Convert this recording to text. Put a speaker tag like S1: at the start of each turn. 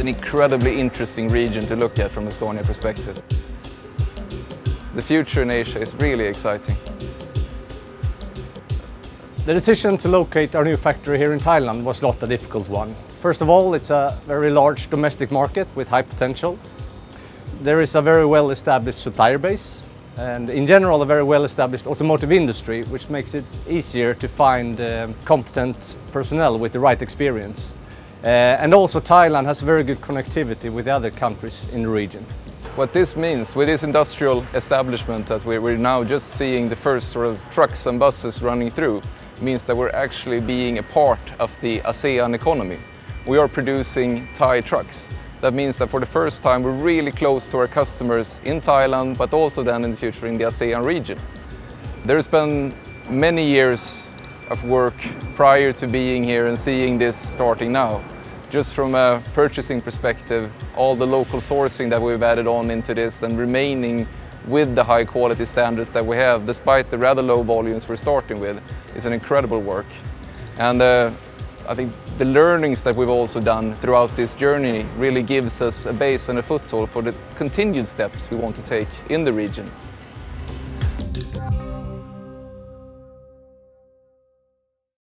S1: an incredibly interesting region to look at from a Scania perspective. The future in Asia is really exciting.
S2: The decision to locate our new factory here in Thailand was not a difficult one. First of all, it's a very large domestic market with high potential. There is a very well-established supplier base and in general a very well-established automotive industry, which makes it easier to find competent personnel with the right experience. And also Thailand has very good connectivity with the other countries in the region.
S1: What this means with this industrial establishment that we're now just seeing the first sort of trucks and buses running through means that we're actually being a part of the ASEAN economy. We are producing Thai trucks. That means that for the first time we're really close to our customers in Thailand, but also then in the future in the ASEAN region. There's been many years of work prior to being here and seeing this starting now. Just from a purchasing perspective, all the local sourcing that we've added on into this and remaining with the high quality standards that we have, despite the rather low volumes we're starting with, is an incredible work. And I think the learnings that we've also done throughout this journey really gives us a base and a foothold for the continued steps we want to take in the region.